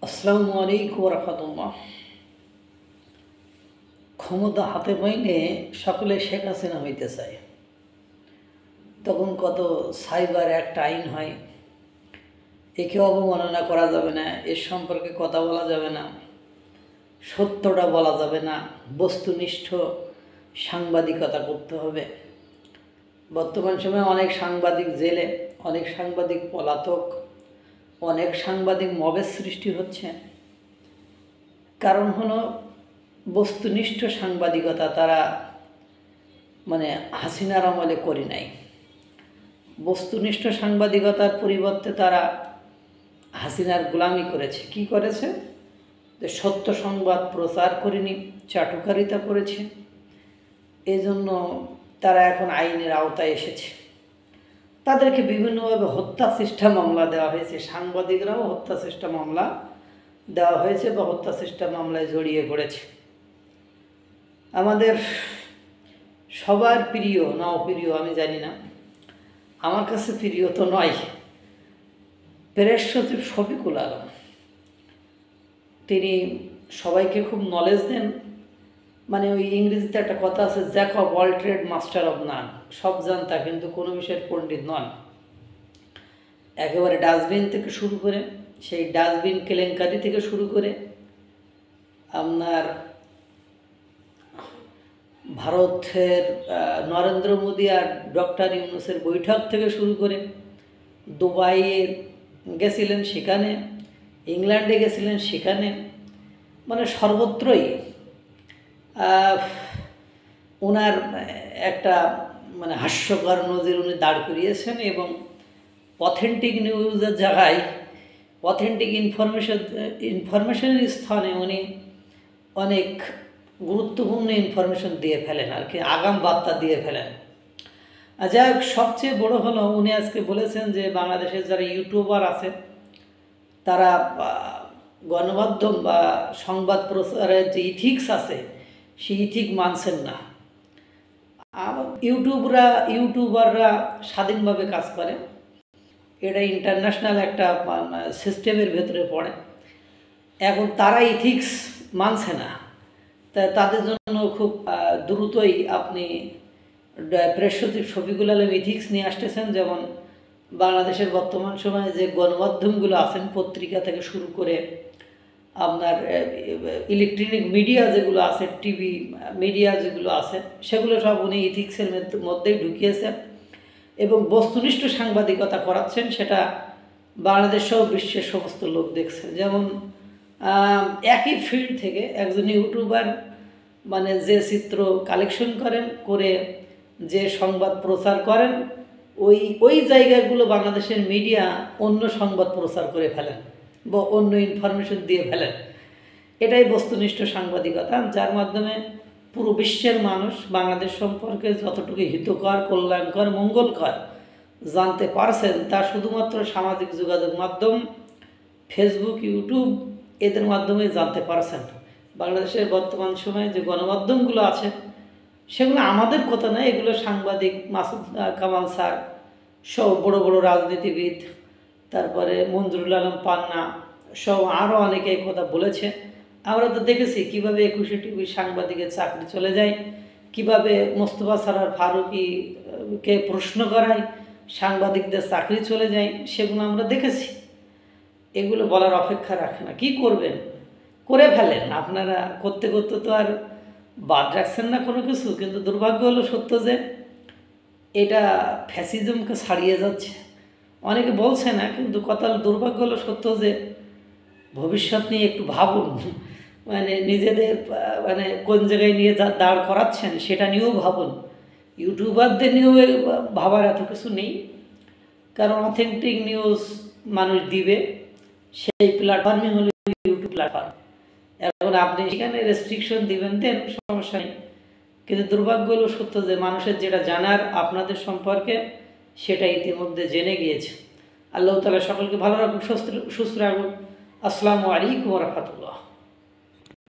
আসসালামু আলাইকুম রাহমাতুল্লাহ। ক্ষমতা হাতে পাইলে সকলে শেখ হাসিনা হইতে চায়। তখন কত সাইবার একটা আইন হয়, একে অবমাননা করা যাবে না, এর সম্পর্কে কথা বলা যাবে না, সত্যটা বলা যাবে না, বস্তুনিষ্ঠ সাংবাদিকতা করতে হবে। বর্তমান সময়ে অনেক সাংবাদিক জেলে, অনেক সাংবাদিক পলাতক, অনেক সাংবাদিক মবের সৃষ্টি হচ্ছে। কারণ হলো বস্তুনিষ্ঠ সাংবাদিকতা তারা হাসিনার আমলে করি নাই। বস্তুনিষ্ঠ সাংবাদিকতার পরিবর্তে তারা হাসিনার গোলামি করেছে। কি করেছে? যে সত্য সংবাদ প্রচার করেনি, চাটুকারিতা করেছে। এই জন্য তারা এখন আইনের আওতায় এসেছে। তাদেরকে বিভিন্নভাবে হত্যা চেষ্টা মামলা দেওয়া হয়েছে। সাংবাদিকরাও হত্যা চেষ্টা মামলা দেওয়া হয়েছে বা হত্যা চেষ্টা মামলায় জড়িয়ে পড়েছে। আমাদের সবার প্রিয় না অপ্রিয় আমি জানি না, আমার কাছে প্রিয় তো নয়, প্রেস সচিব শফিকুল আলম। তিনি সবাইকে খুব নলেজ দেন। ওই ইংরেজিতে একটা কথা আছে, Jack of all trade master of নান। সব জানতা কিন্তু কোনো বিষয়ের পণ্ডিত নন। একেবারে ডাস্টবিন থেকে শুরু করে, সেই ডাস্টবিন কেলেঙ্কারি থেকে শুরু করে আপনার ভারতের নরেন্দ্র মোদী আর ডক্টর ইউনূসের বৈঠক থেকে শুরু করে, দুবাইয়ে গেছিলেন সেখানে, ইংল্যান্ডে গেছিলেন সেখানে, সর্বত্রই ওনার একটা হাস্যকর নজির উনি দাঁড় করিয়েছেন। এবং অথেন্টিক নিউজের জায়গায় অথেন্টিক ইনফরমেশনের স্থানে উনি অনেক গুরুত্বপূর্ণ ইনফরমেশন দিয়ে ফেলেন, আর কি আগাম বার্তা দিয়ে ফেলেন। যাই হোক, সবচেয়ে বড় হলো উনি আজকে বলেছেন যে বাংলাদেশের যারা ইউটিউবার আছে তারা গণমাধ্যম বা সংবাদ প্রচারের যে ইথিক্স আছে সেই ইথিক মানছেন না। ইউটিউবাররা স্বাধীনভাবে কাজ করে, এটা ইন্টারন্যাশনাল একটা সিস্টেমের ভেতরে পড়ে। এখন তারা ইথিক্স মানছে না, তাদের জন্য খুব দ্রুতই আপনি প্রেস সচিব শফিকুল আলম ইথিক্স নিয়ে আসতেছেন। যেমন বাংলাদেশের বর্তমান সময়ে যে গণমাধ্যমগুলো আছেন, পত্রিকা থেকে শুরু করে আপনার ইলেকট্রনিক মিডিয়া যেগুলো আছে, টিভি মিডিয়া যেগুলো আছে, সেগুলো সব উনি ইথিক্সের মধ্যেই ঢুকিয়েছেন এবং বস্তুনিষ্ঠ সাংবাদিকতা করাচ্ছেন। সেটা বাংলাদেশ সহ বিশ্বের সমস্ত লোক দেখছে। যেমন একই ফিল্ড থেকে একজন ইউটিউবার যে চিত্র কালেকশন করেন, করে যে সংবাদ প্রচার করেন, ওই জায়গাগুলো বাংলাদেশের মিডিয়া অন্য সংবাদ প্রচার করে ফেলেন বা অন্য ইনফরমেশন দিয়ে ফেলেন। এটাই বস্তুনিষ্ঠ সাংবাদিকতা, যার মাধ্যমে পুরো বিশ্বের মানুষ বাংলাদেশ সম্পর্কে যতটুকু হিতকর, কল্যাণকর, মঙ্গলকর জানতে পারছেন, তা শুধুমাত্র সামাজিক যোগাযোগ মাধ্যম ফেসবুক, ইউটিউব এদের মাধ্যমে জানতে পারছেন। বাংলাদেশের বর্তমান সময়ে যে গণমাধ্যমগুলো আছে সেগুলো আমাদের কথা নয়, এগুলো সাংবাদিক মাসুদ কামাল স্যার সব বড় বড় রাজনীতিবিদ, তারপরে মঞ্জুরুল আলম পান্না সব আরও অনেকে এই কথা বলেছে। আমরা তো দেখেছি কীভাবে 21 টিভির সাংবাদিকের চাকরি চলে যায়, কিভাবে মোস্তফা সরোয়ার ফারুকীকে প্রশ্ন করায় সাংবাদিকদের চাকরি চলে যায়, সেগুলো আমরা দেখেছি। এগুলো বলার অপেক্ষা রাখে না। কি করবেন, করে ফেলেন। আপনারা করতে করতে তো আর বাদ রাখছেন না কোনো কিছু। কিন্তু দুর্ভাগ্য হলো সত্য যে এটা ফ্যাসিজমকে ছাড়িয়ে যাচ্ছে। অনেকে বলছে না, কিন্তু কথা দুর্ভাগ্য হলো সত্য যে ভবিষ্যৎ নিয়ে একটু ভাবুন। নিজেদের কোন জায়গায় নিয়ে যা দাঁড় করাচ্ছেন সেটা নিয়েও ভাবুন। ইউটিউবারদের নিয়েও ভাবার এত কিছু নেই, কারণ অথেন্টিক নিউজ মানুষ দিবে, সেই প্ল্যাটফর্মই হলো ইউটিউব প্ল্যাটফর্ম। এখন আপনি সেখানে রেস্ট্রিকশন দিবেন, দেন, সমস্যা নেই। কিন্তু দুর্ভাগ্য হলো সত্য যে মানুষের যেটা জানার আপনাদের সম্পর্কে সেটা ইতিমধ্যে জেনে গিয়েছে। আল্লাহ তাআলা সকলকে ভালো রাখুন, সুস্থ রাখুন। আসসালামু আলাইকুম ওয়া রাহমাতুল্লাহ।